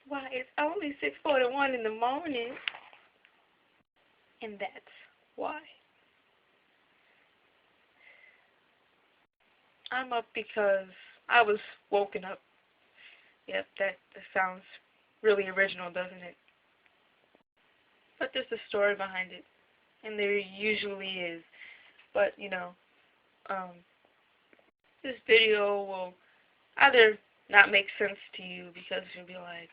Why, it's only 6:41 in the morning, and that's why. I'm up because I was woken up. Yep, that sounds really original, doesn't it? But there's a story behind it, and there usually is. But, um, this video will either not make sense to you because you'll be like,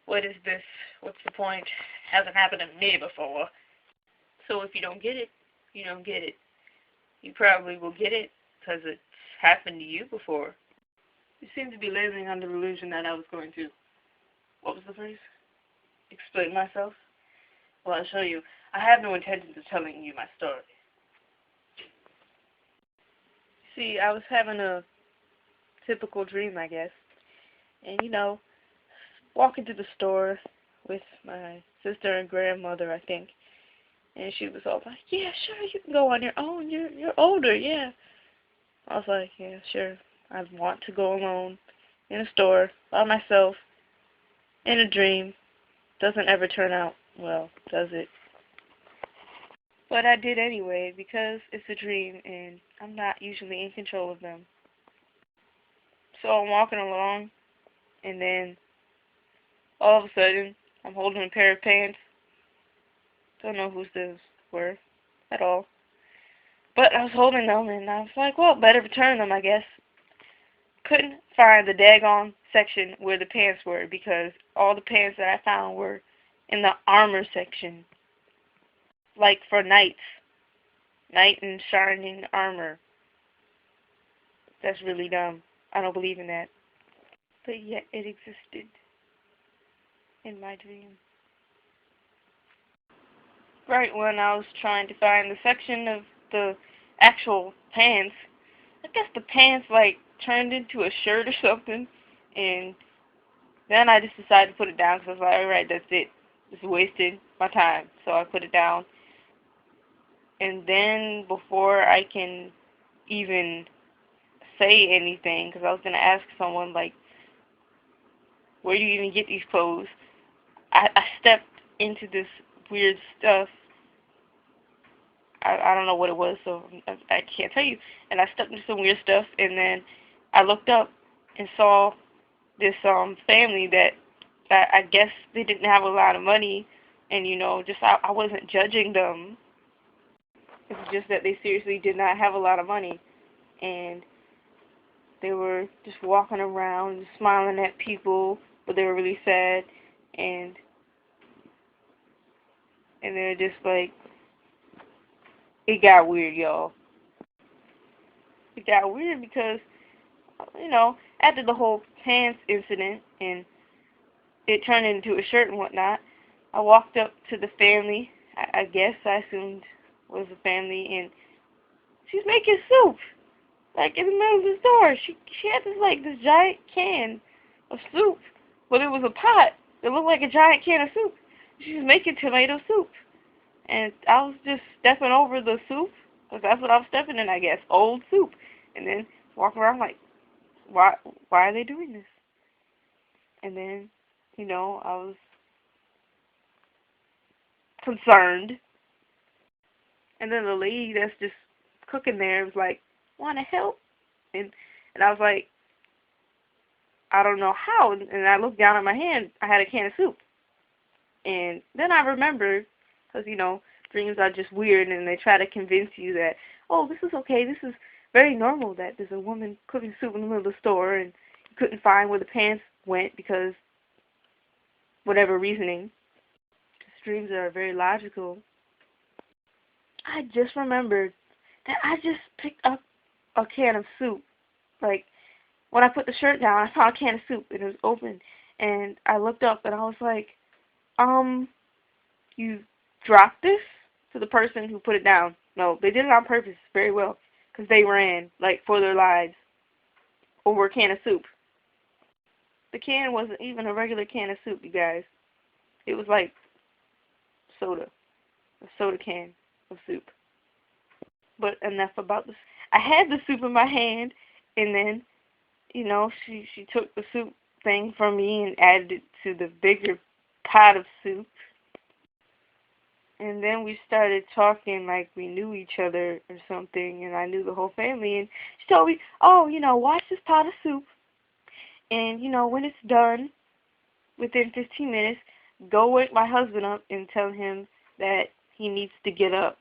what is this? What's the point? Hasn't happened to me before. So if you don't get it, you don't get it. You probably will get it because it's happened to you before. You seem to be living under the illusion that I was going to, what was the phrase? Explain myself? Well, I'll show you. I have no intention of telling you my story. See, I was having a typical dream, I guess. And, walking to the store with my sister and grandmother, I think. And she was all like, yeah, sure, you can go on your own. You're older, yeah. I was like, yeah, sure. I want to go alone in a store by myself in a dream. Doesn't ever turn out well, does it? But I did anyway because it's a dream and I'm not usually in control of them. So I'm walking along and then all of a sudden I'm holding a pair of pants. Don't know whose those were at all. But I was holding them and I was like, well, better return them, I guess. Couldn't find the daggone section where the pants were because all the pants that I found were in the armor section. Like for knights. Knight in shining armor. That's really dumb. I don't believe in that. But yet it existed in my dream. Right when I was trying to find the section of the actual pants, I guess the pants like turned into a shirt or something, and then I just decided to put it down because I was like, alright, that's it. Just wasted my time. So I put it down. And then before I can even say anything, because I was going to ask someone, like, where do you even get these clothes? I stepped into this weird stuff. I don't know what it was, so I can't tell you. And I stepped into some weird stuff, and then I looked up and saw this family that I guess they didn't have a lot of money, and just I wasn't judging them. It was just that they seriously did not have a lot of money, and they were just walking around, smiling at people, but they were really sad, and they're just like, it got weird, y'all. It got weird because, after the whole pants incident, and it turned into a shirt and whatnot, I walked up to the family, I guess I assumed was a family, and she's making soup, like in the middle of the store. She had this giant can of soup, but it was a pot. It looked like a giant can of soup. She was making tomato soup, and I was just stepping over the soup, because that's what I was stepping in, I guess, old soup, and then walking around like, why are they doing this? And then, I was concerned, and then the lady that's just cooking there was like, want to help? And I was like, I don't know how. And I looked down at my hand. I had a can of soup. And then I remembered, because, dreams are just weird, and they try to convince you that, oh, this is okay. This is very normal that there's a woman cooking soup in the middle of the store, and you couldn't find where the pants went because whatever reasoning. Because dreams are very logical. I just remembered that I just picked up a can of soup. Like, when I put the shirt down, I found a can of soup, and it was open. And I looked up, and I was like, you dropped this? To the person who put it down. No, they did it on purpose very well, because they ran, like, for their lives over a can of soup. The can wasn't even a regular can of soup, you guys. It was like soda. A soda can of soup. But enough about this. I had the soup in my hand, and then, she took the soup thing from me and added it to the bigger pot of soup. And then we started talking like we knew each other or something, and I knew the whole family. And she told me, oh, watch this pot of soup, and, when it's done, within 15 minutes, go wake my husband up and tell him that he needs to get up.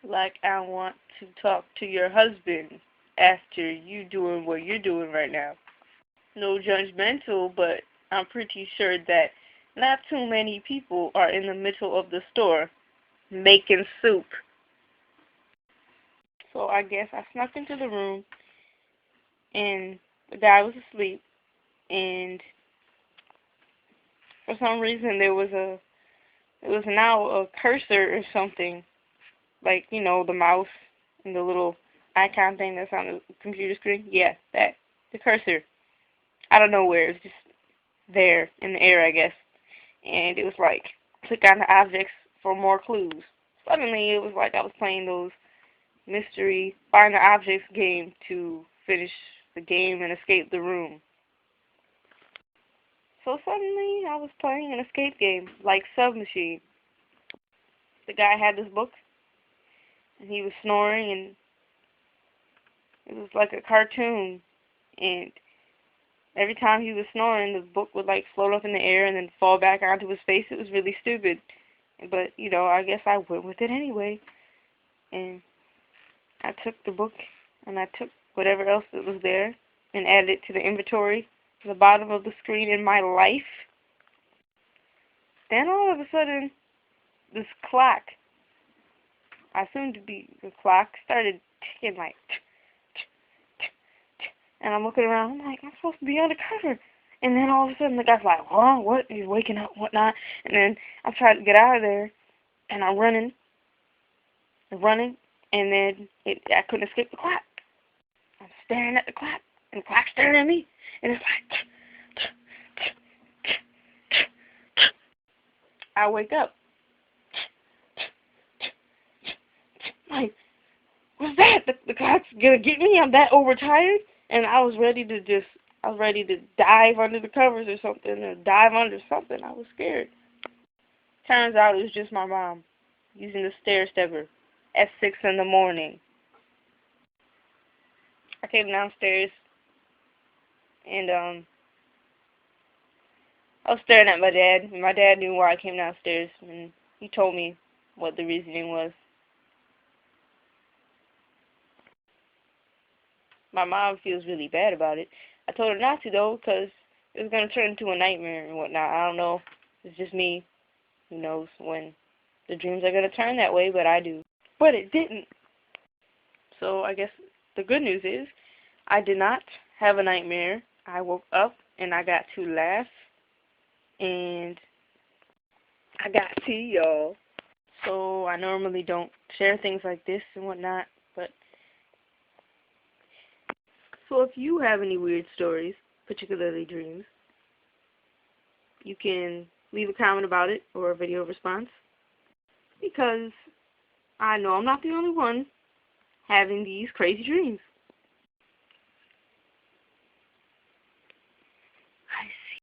Like I want to talk to your husband after you doing what you're doing right now. No judgmental, but I'm pretty sure that not too many people are in the middle of the store making soup. So I guess I snuck into the room, and the guy was asleep, and for some reason there was now a cursor or something, like, the mouse and the little icon thing that's on the computer screen. Yeah, that. The cursor. I don't know where. It's just there in the air, I guess. And it was like, click on the objects for more clues. Suddenly, it was like I was playing those mystery find the objects game to finish the game and escape the room. So suddenly, I was playing an escape game, like Submachine. The guy had this book, and he was snoring, and it was like a cartoon. And every time he was snoring, the book would like float up in the air and then fall back onto his face. It was really stupid. But, I guess I went with it anyway. And I took the book, and I took whatever else that was there and added it to the inventory at the bottom of the screen in my life. Then all of a sudden, this clock, I assumed to be the clock, started ticking like, and I'm looking around, I'm like, I'm supposed to be undercover. And then all of a sudden the guy's like, oh, what? He's waking up, whatnot. And then I tried to get out of there, and I'm running, and then I couldn't escape the clock. I'm staring at the clock, and the clock's staring at me, and it's like, I wake up. Like, what's that? The clock's gonna get me? I'm that overtired? And I was ready to dive under the covers or something, or dive under something. I was scared. Turns out it was just my mom using the stair stepper at 6 in the morning. I came downstairs, and I was staring at my dad, and my dad knew why I came downstairs, and he told me what the reasoning was. My mom feels really bad about it. I told her not to, though, because it was going to turn into a nightmare and whatnot. I don't know. It's just me. Who knows when the dreams are going to turn that way, but I do. But it didn't. So I guess the good news is I did not have a nightmare. I woke up, and I got to laugh, and I got tea, y'all. So I normally don't share things like this and whatnot, but so if you have any weird stories, particularly dreams, you can leave a comment about it or a video response, because I know I'm not the only one having these crazy dreams.